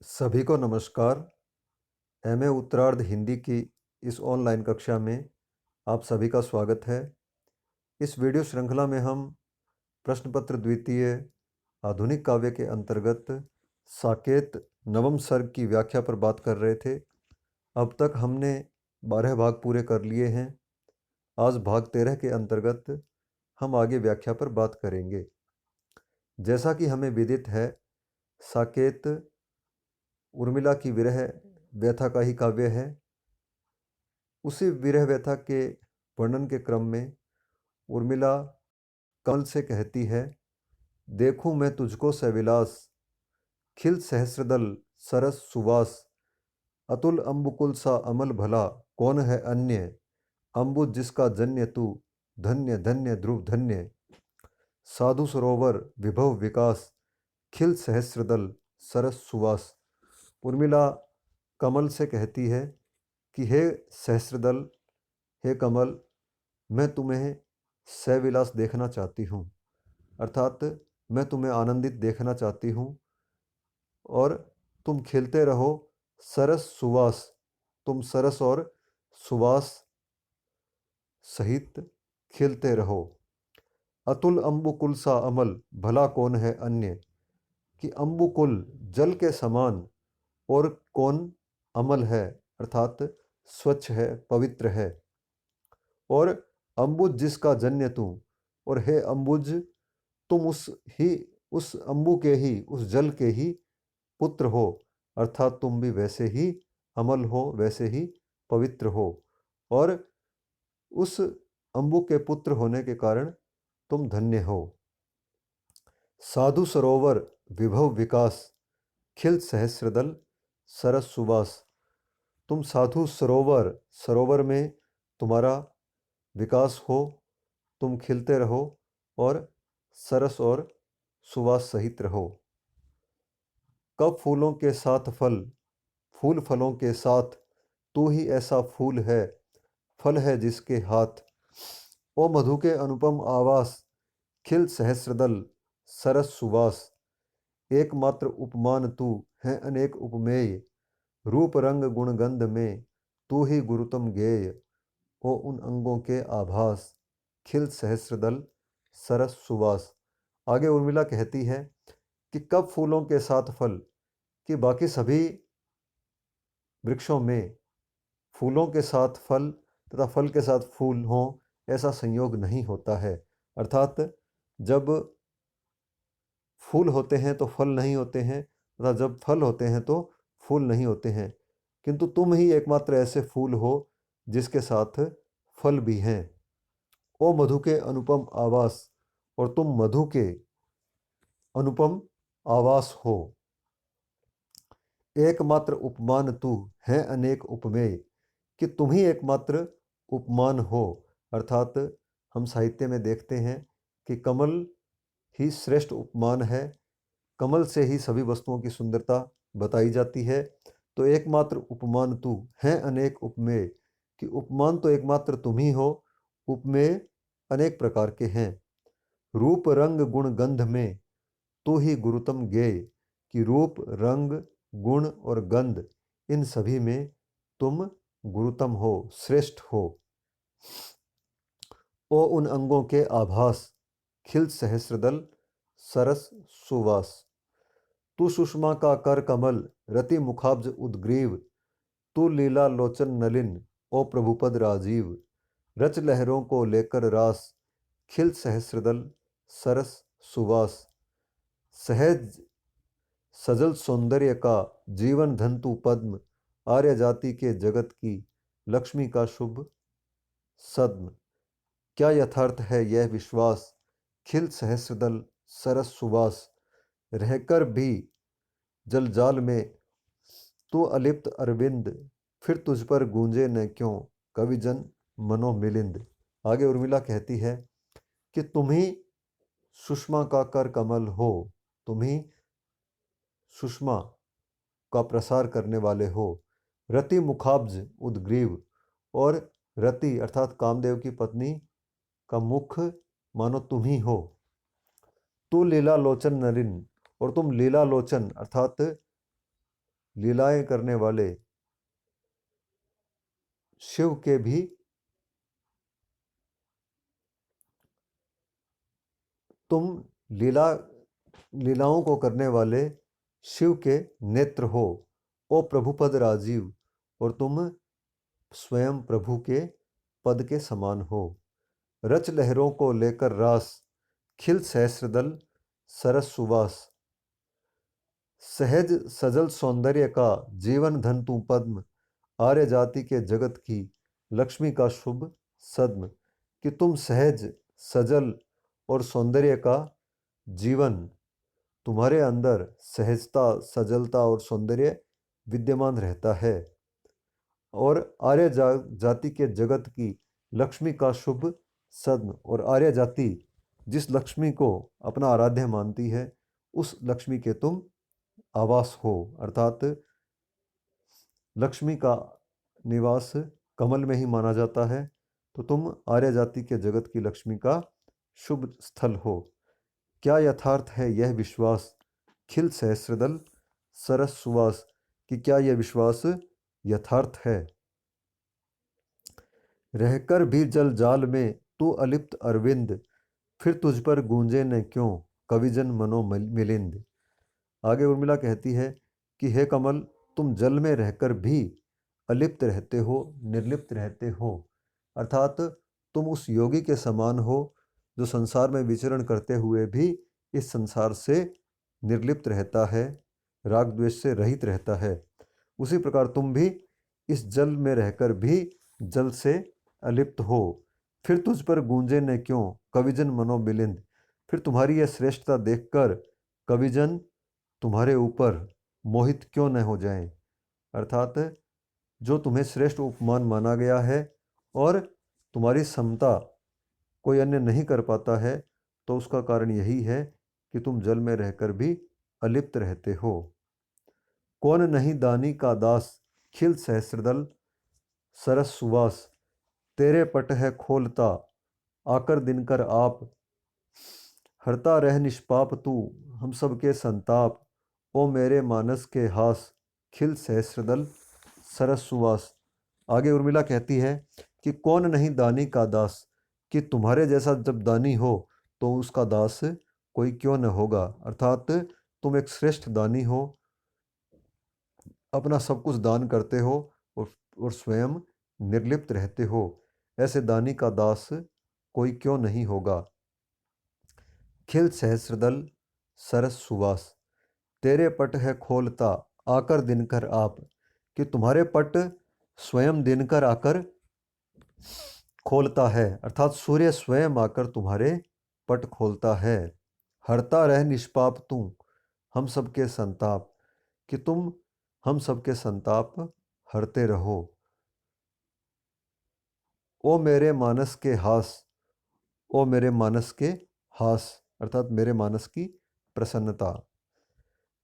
सभी को नमस्कार। एमए उत्तरार्ध हिंदी की इस ऑनलाइन कक्षा में आप सभी का स्वागत है। इस वीडियो श्रृंखला में हम प्रश्न पत्र द्वितीय आधुनिक काव्य के अंतर्गत साकेत नवम सर्ग की व्याख्या पर बात कर रहे थे। अब तक हमने 12 भाग पूरे कर लिए हैं। आज भाग 13 के अंतर्गत हम आगे व्याख्या पर बात करेंगे। जैसा कि हमें विदित है, साकेत उर्मिला की विरह व्यथा का ही काव्य है। उसी विरह व्यथा के वर्णन के क्रम में उर्मिला कमल से कहती है, देखूं मैं तुझको सविलास, खिल सहस्रदल सरस सुवास, अतुल अम्बुकुल सा अमल भला, कौन है अन्य, अम्बुज जिसका जन्य तू, धन्य धन्य ध्रुव धन्य, साधु सरोवर विभव विकास, खिल सहस्रदल सरस सुवास। उर्मिला कमल से कहती है कि हे सहस्रदल, हे कमल, मैं तुम्हें सविलास देखना चाहती हूँ, अर्थात मैं तुम्हें आनंदित देखना चाहती हूँ और तुम खिलते रहो सरस सुवास, तुम सरस और सुवास सहित खिलते रहो। अतुल अम्बुकुल सा अमल भला कौन है अन्य, कि अम्बुकुल जल के समान और कौन अमल है, अर्थात स्वच्छ है, पवित्र है। और अम्बुज जिसका जन्य तू, और हे अम्बुज, तुम उस अम्बु के ही, उस जल के ही पुत्र हो, अर्थात तुम भी वैसे ही अमल हो, वैसे ही पवित्र हो, और उस अम्बु के पुत्र होने के कारण तुम धन्य हो। साधु सरोवर विभव विकास, खिल सहस्रदल सरस सुवास, तुम साधु सरोवर, सरोवर में तुम्हारा विकास हो, तुम खिलते रहो और सरस और सुवास सहित रहो। कब फूलों के साथ फल, फूल फलों के साथ, तू ही ऐसा फूल है, फल है जिसके हाथ, ओ मधु के अनुपम आवास, खिल सहस्रदल सरस सुवास, एकमात्र उपमान तू है अनेक उपमेय, रूप रंग गुण गंध में तू ही गुरुतम गेय, ओ उन अंगों के आभास, खिल सहस्रदल सरस सुवास। आगे उर्मिला कहती है कि कब फूलों के साथ फल, कि बाकी सभी वृक्षों में फूलों के साथ फल तथा फल के साथ फूल हों, ऐसा संयोग नहीं होता है। अर्थात जब फूल होते हैं तो फल नहीं होते हैं, तथा जब फल होते हैं तो फूल नहीं होते हैं, किंतु तुम ही एकमात्र ऐसे फूल हो जिसके साथ फल भी हैं। ओ मधु के अनुपम आवास, और तुम मधु के अनुपम आवास हो। एकमात्र उपमान तू है अनेक उपमेय, कि तुम ही एकमात्र उपमान हो, अर्थात हम साहित्य में देखते हैं कि कमल ही श्रेष्ठ उपमान है। कमल से ही सभी वस्तुओं की सुंदरता बताई जाती है। तो एकमात्र उपमान तू है अनेक उपमेय, कि उपमान तो एकमात्र तुम ही हो, उपमेय अनेक प्रकार के हैं। रूप रंग गुण गंध में तू ही गुरुतम गेय, कि रूप रंग गुण और गंध, इन सभी में तुम गुरुतम हो, श्रेष्ठ हो। ओ उन अंगों के आभास, खिल सहस्रदल सरस सुवास, तू सुषमा का कर कमल, रति मुखाब्ज उद्ग्रीव, तू लीला लोचन नलिन, ओ प्रभुपद राजीव, रच लहरों को लेकर रास, खिल सहस्रदल सरस सुवास, सहज सजल सौंदर्य का जीवन धंतु पद्म, आर्य जाति के जगत की लक्ष्मी का शुभ सद्म, क्या यथार्थ है यह विश्वास, खिल सहस्रदल सरस सुवास, रहकर भी जलजाल में तू अलिप्त अरविंद, फिर तुझ पर गूंजे न क्यों कविजन मनोमिलिंद। आगे उर्मिला कहती है कि तुम ही सुषमा का कर कमल हो, तुम ही सुषमा का प्रसार करने वाले हो। रति मुखाब्ज उद्ग्रीव, और रति अर्थात कामदेव की पत्नी का मुख मानो तुम ही हो। तू लीला लोचन नलिन, और तुम लीला लोचन अर्थात लीलाएं करने वाले शिव के भी तुम लीलाओं को करने वाले शिव के नेत्र हो, ओ प्रभुपद राजीव, और तुम स्वयं प्रभु के पद के समान हो। रच लहरों को लेकर रास, खिल सहस्रदल सरस सुवास, सहज सजल सौंदर्य का जीवन धन तू पद्म, आर्य जाति के जगत की लक्ष्मी का शुभ सद्म, कि तुम सहज सजल और सौंदर्य का जीवन, तुम्हारे अंदर सहजता सजलता और सौंदर्य विद्यमान रहता है, और आर्य जाति के जगत की लक्ष्मी का शुभ सद्म, और आर्य जाति जिस लक्ष्मी को अपना आराध्य मानती है उस लक्ष्मी के तुम आवास हो, अर्थात लक्ष्मी का निवास कमल में ही माना जाता है, तो तुम आर्य जाति के जगत की लक्ष्मी का शुभ स्थल हो। क्या यथार्थ है यह विश्वास, खिल सहस्रदल सरस सुवास, कि क्या यह विश्वास यथार्थ है। रहकर भी जल जाल में तू अलिप्त अरविंद, फिर तुझ पर गूंजे न क्यों कविजन मनो मिलिंद। आगे उर्मिला कहती है कि हे कमल, तुम जल में रहकर भी अलिप्त रहते हो, निर्लिप्त रहते हो, अर्थात तुम उस योगी के समान हो जो संसार में विचरण करते हुए भी इस संसार से निर्लिप्त रहता है, राग द्वेष से रहित रहता है। उसी प्रकार तुम भी इस जल में रहकर भी जल से अलिप्त हो। फिर तुझ पर गूंजे न क्यों कविजन मनो बिलिंद, फिर तुम्हारी यह श्रेष्ठता देखकर कविजन तुम्हारे ऊपर मोहित क्यों न हो जाएं, अर्थात जो तुम्हें श्रेष्ठ उपमान माना गया है और तुम्हारी समता कोई अन्य नहीं कर पाता है, तो उसका कारण यही है कि तुम जल में रहकर भी अलिप्त रहते हो। कौन नहीं दानी का दास, खिल सहस्रदल सरस सुवास, तेरे पट है खोलता आकर दिनकर आप, हरता रह निष्पाप तू हम सब के संताप, ओ मेरे मानस के हास, खिल सहस्रदल सरस सुवास। आगे उर्मिला कहती है कि कौन नहीं दानी का दास, कि तुम्हारे जैसा जब दानी हो तो उसका दास कोई क्यों न होगा, अर्थात तुम एक श्रेष्ठ दानी हो, अपना सब कुछ दान करते हो और स्वयं निर्लिप्त रहते हो, ऐसे दानी का दास कोई क्यों नहीं होगा। खिल सहस्रदल सरस सुवास, तेरे पट है खोलता आकर दिनकर आप, कि तुम्हारे पट स्वयं दिनकर आकर खोलता है, अर्थात सूर्य स्वयं आकर तुम्हारे पट खोलता है। हरता रह निष्पाप तू हम सबके संताप, कि तुम हम सबके संताप हरते रहो। ओ मेरे मानस के हास, ओ मेरे मानस के हास, अर्थात मेरे मानस की प्रसन्नता।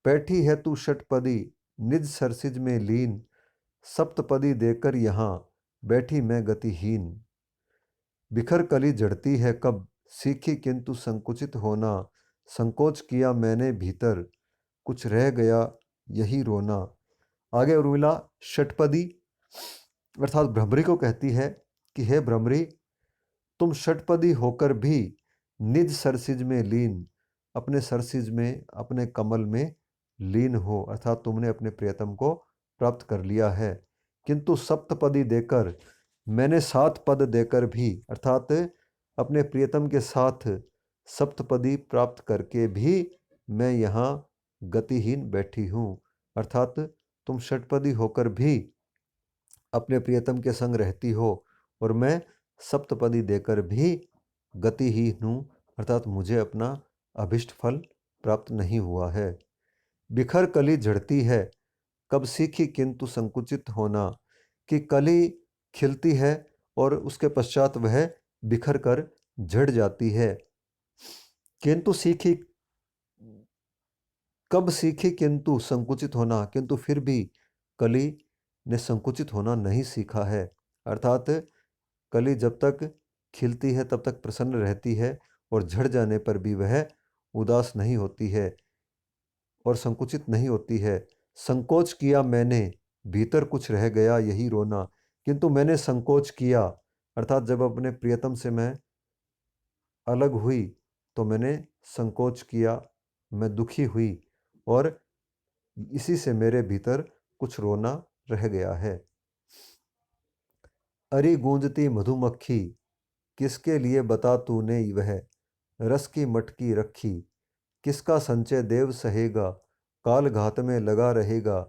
बैठी है तू षटपदी निज सरसिज में लीन, सप्तपदी देकर यहाँ बैठी मैं गतिहीन। बिखर कली जड़ती है कब सीखी किंतु संकुचित होना, संकोच किया मैंने भीतर कुछ रह गया यही रोना। आगे उर्मिला षटपदी अर्थात भ्रमरी को कहती है कि हे भ्रमरी, तुम षटपदी होकर भी निज सरसिज में लीन, अपने सरसिज में अपने कमल में लीन हो, अर्थात तुमने अपने प्रियतम को प्राप्त कर लिया है, किंतु सप्तपदी देकर, मैंने 7 पद देकर भी, अर्थात अपने प्रियतम के साथ सप्तपदी प्राप्त करके भी मैं यहाँ गतिहीन बैठी हूँ, अर्थात तुम षटपदी होकर भी अपने प्रियतम के संग रहती हो और मैं सप्तपदी देकर भी गतिहीन हूँ, अर्थात मुझे अपना अभिष्ट फल प्राप्त नहीं हुआ है। बिखर कली झड़ती है कब सीखी किंतु संकुचित होना, कि कली खिलती है और उसके पश्चात वह बिखर कर झड़ जाती है, किंतु सीखी कब सीखी किंतु संकुचित होना, किंतु फिर भी कली ने संकुचित होना नहीं सीखा है, अर्थात कली जब तक खिलती है तब तक प्रसन्न रहती है और झड़ जाने पर भी वह उदास नहीं होती है और संकुचित नहीं होती है। संकोच किया मैंने, भीतर कुछ रह गया यही रोना। किंतु मैंने संकोच किया, अर्थात जब अपने प्रियतम से मैं अलग हुई तो मैंने संकोच किया, मैं दुखी हुई और इसी से मेरे भीतर कुछ रोना रह गया है। अरी गूंजती मधुमक्खी, किसके लिए बता तूने वह रस की मटकी रखी। किसका संचय देव सहेगा, काल घात में लगा रहेगा।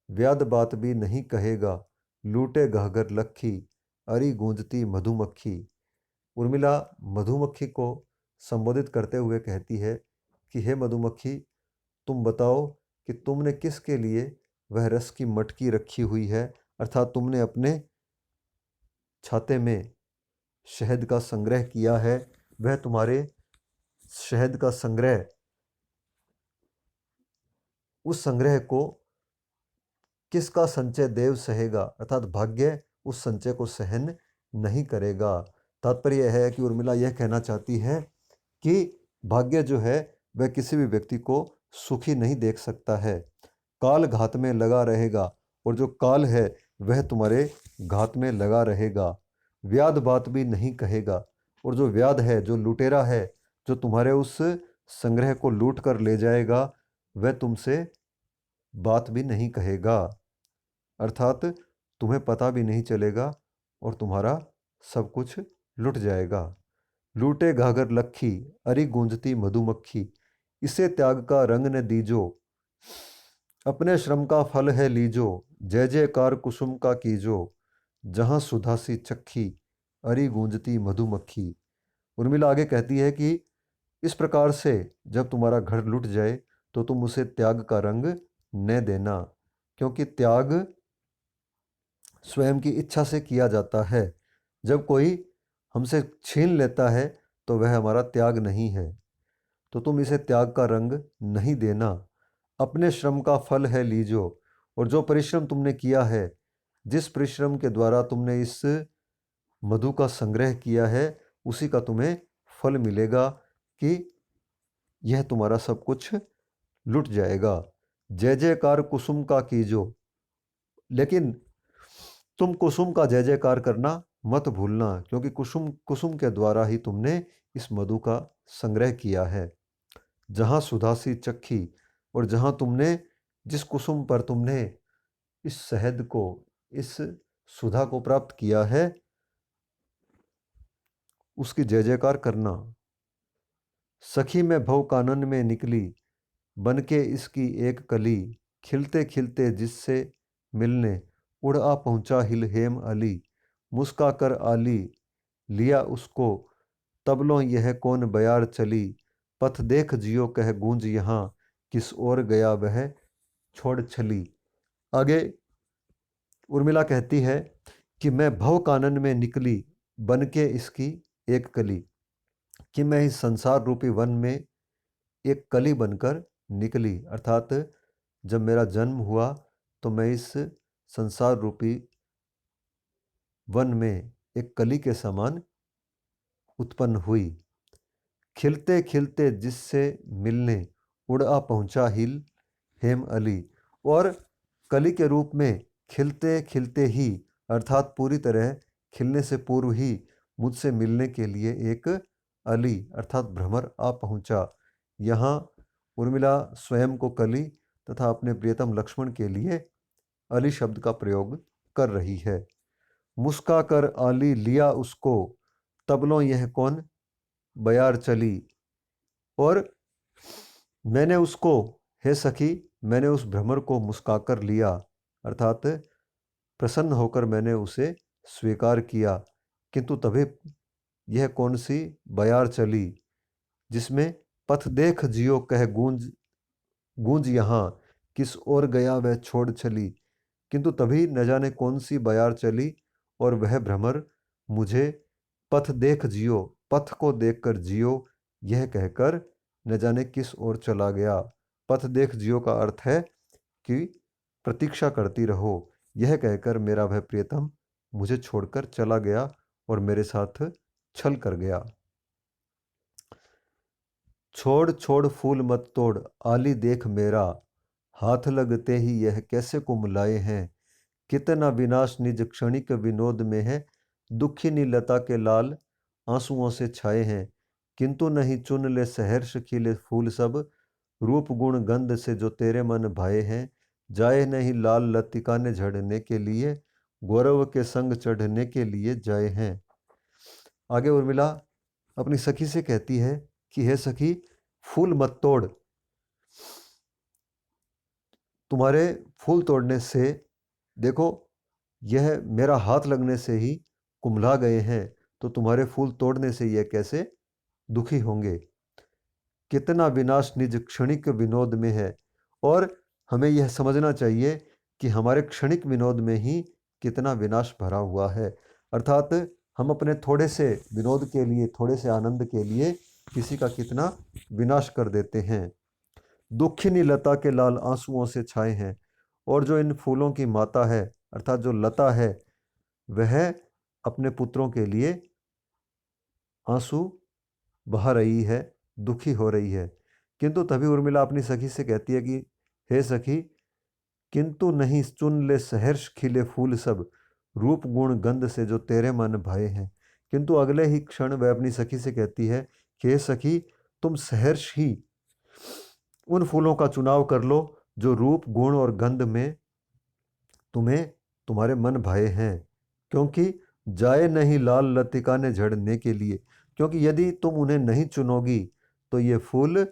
व्याध बात भी नहीं कहेगा, लूटे घाघर लक्खी। अरी गूंजती मधुमक्खी। उर्मिला मधुमक्खी को संबोधित करते हुए कहती है कि हे मधुमक्खी, तुम बताओ कि तुमने किसके लिए वह रस की मटकी रखी हुई है, अर्थात तुमने अपने छाते में शहद का संग्रह किया है, वह तुम्हारे शहद का संग्रह, उस संग्रह को किसका संचय देव सहेगा, अर्थात भाग्य उस संचय को सहन नहीं करेगा। तात्पर्य यह है कि उर्मिला यह कहना चाहती है कि भाग्य जो है वह किसी भी व्यक्ति को सुखी नहीं देख सकता है। काल घात में लगा रहेगा, और जो काल है वह तुम्हारे घात में लगा रहेगा। व्याध बात भी नहीं कहेगा, और जो व्याध है, जो लुटेरा है, जो तुम्हारे उस संग्रह को लूट कर ले जाएगा, वह तुमसे बात भी नहीं कहेगा, अर्थात तुम्हें पता भी नहीं चलेगा और तुम्हारा सब कुछ लुट जाएगा। लूटे घाघर लक्खी, अरी गूंजती मधुमक्खी। इसे त्याग का रंग न दीजो, अपने श्रम का फल है लीजो। जय जयकार कुसुम का कीजो, जहां सुधा सी चक्खी। अरी गूंजती मधुमक्खी। उर्मिला आगे कहती है कि इस प्रकार से जब तुम्हारा घर लुट जाए तो तुम उसे त्याग का रंग न देना, क्योंकि त्याग स्वयं की इच्छा से किया जाता है। जब कोई हमसे छीन लेता है तो वह हमारा त्याग नहीं है, तो तुम इसे त्याग का रंग नहीं देना। अपने श्रम का फल है लीजो, और जो परिश्रम तुमने किया है, जिस परिश्रम के द्वारा तुमने इस मधु का संग्रह किया है, उसी का तुम्हें फल मिलेगा कि यह तुम्हारा सब कुछ लुट जाएगा। जय जयकार कुसुम का कीजो, लेकिन तुम कुसुम का जय जयकार करना मत भूलना, क्योंकि कुसुम कुसुम के द्वारा ही तुमने इस मधु का संग्रह किया है। जहाँ सुधा सी चक्खी, और जहाँ तुमने, जिस कुसुम पर तुमने इस शहद को, इस सुधा को प्राप्त किया है, उसकी जय जयकार करना। सखी मैं भव कानन में निकली, बन के इसकी एक कली। खिलते खिलते जिससे मिलने, उड़ आ पहुँचा हिल हेम अली। मुस्का कर आली लिया उसको, तबलों यह कौन बयार चली। पथ देख जियो कह गूंज यहाँ, किस ओर गया वह छोड़ छली। आगे उर्मिला कहती है कि मैं भव कानन में निकली, बन के इसकी एक कली, कि मैं इस संसार रूपी वन में एक कली बनकर निकली, अर्थात जब मेरा जन्म हुआ तो मैं इस संसार रूपी वन में एक कली के समान उत्पन्न हुई। खिलते खिलते जिससे मिलने, उड़ा पहुंचा हिल हेम अली। और कली के रूप में खिलते खिलते ही, अर्थात पूरी तरह खिलने से पूर्व ही मुझसे मिलने के लिए एक अली अर्थात भ्रमर आ पहुंचा। यहाँ उर्मिला स्वयं को कली तथा अपने प्रियतम लक्ष्मण के लिए अली शब्द का प्रयोग कर रही है। मुस्का कर आली लिया उसको, तबलों यह कौन बयार चली। और मैंने उसको, हे सखी, मैंने उस भ्रमर को मुस्काकर लिया, अर्थात प्रसन्न होकर मैंने उसे स्वीकार किया, किंतु तभी यह कौन सी बयार चली, जिसमें पथ देख जियो कह गूंज गूंज यहाँ, किस ओर गया वह छोड़ चली। किंतु तभी न जाने कौन सी बयार चली और वह भ्रमर मुझे पथ देख जियो, पथ को देखकर जियो, यह कहकर न जाने किस ओर चला गया। पथ देख जियो का अर्थ है कि प्रतीक्षा करती रहो, यह कहकर मेरा वह प्रियतम मुझे छोड़कर चला गया और मेरे साथ छल कर गया। छोड़ छोड़ फूल मत तोड़, आली देख मेरा, हाथ लगते ही यह कैसे कुम्हलाए हैं। कितना विनाश निज क्षणिक विनोद में है। दुखिनी लता के लाल आंसुओं से छाए हैं। किंतु नहीं चुन ले सहर्ष खिले फूल सब। रूप गुण गंध से जो तेरे मन भाए हैं। जाए नहीं लाल लतिका ने झड़ने के लिए। गौरव के संग चढ़ने के लिए जाए हैं। आगे उर्मिला अपनी सखी से कहती है कि हे सखी, फूल मत तोड़। तुम्हारे फूल तोड़ने से, देखो, यह मेरा हाथ लगने से ही कुम्हला गए हैं, तो तुम्हारे फूल तोड़ने से यह कैसे दुखी होंगे। कितना विनाश निज क्षणिक विनोद में है। और हमें यह समझना चाहिए कि हमारे क्षणिक विनोद में ही कितना विनाश भरा हुआ है। अर्थात हम अपने थोड़े से विनोद के लिए, थोड़े से आनंद के लिए किसी का कितना विनाश कर देते हैं। दुखिनी लता के लाल आंसुओं से छाए हैं। और जो इन फूलों की माता है, अर्थात जो लता है, वह अपने पुत्रों के लिए आंसू बहा रही है, दुखी हो रही है। किंतु तभी उर्मिला अपनी सखी से कहती है कि हे सखी, किंतु नहीं चुन ले सहर्ष खिले फूल सब। रूप गुण गंध से जो तेरे मन भाए हैं। किंतु अगले ही क्षण वह अपनी सखी से कहती है कि हे सखी, तुम सहर्ष ही उन फूलों का चुनाव कर लो जो रूप गुण और गंध में तुम्हारे मन भाए हैं। क्योंकि जाए नहीं लाल लतिका ने झड़ने के लिए। क्योंकि यदि तुम उन्हें नहीं चुनोगी तो ये फूल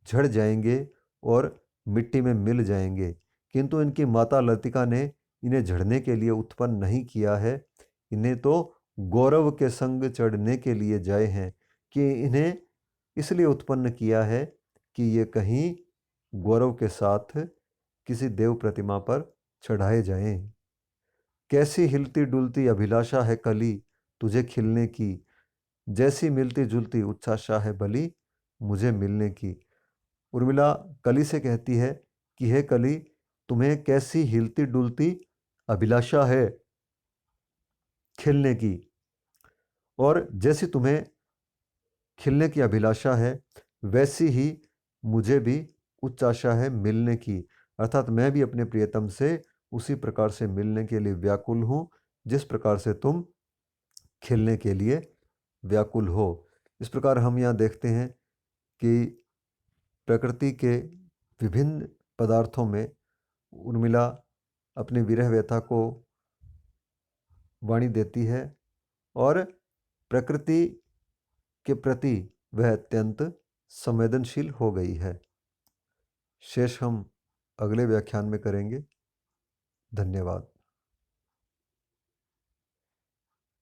झड़ जाएंगे और मिट्टी में मिल जाएंगे। किंतु इनकी माता लतिका ने इन्हें झड़ने के लिए उत्पन्न नहीं किया है। इन्हें तो गौरव के संग चढ़ने के लिए जाए हैं, कि इन्हें इसलिए उत्पन्न किया है कि ये कहीं गौरव के साथ किसी देव प्रतिमा पर चढ़ाए जाएं। कैसी हिलती डुलती अभिलाषा है कली तुझे खिलने की। जैसी मिलती जुलती उत्साह है बली मुझे मिलने की। उर्मिला कली से कहती है कि हे कली, तुम्हें कैसी हिलती डुलती अभिलाषा है खिलने की, और जैसी तुम्हें खिलने की अभिलाषा है, वैसी ही मुझे भी उच्च आशा है मिलने की। अर्थात मैं भी अपने प्रियतम से उसी प्रकार से मिलने के लिए व्याकुल हूँ जिस प्रकार से तुम खिलने के लिए व्याकुल हो। इस प्रकार हम यहाँ देखते हैं कि प्रकृति के विभिन्न पदार्थों में उर्मिला अपनी विरह व्यथा को वाणी देती है और प्रकृति के प्रति वह अत्यंत संवेदनशील हो गई है। शेष हम अगले व्याख्यान में करेंगे। धन्यवाद।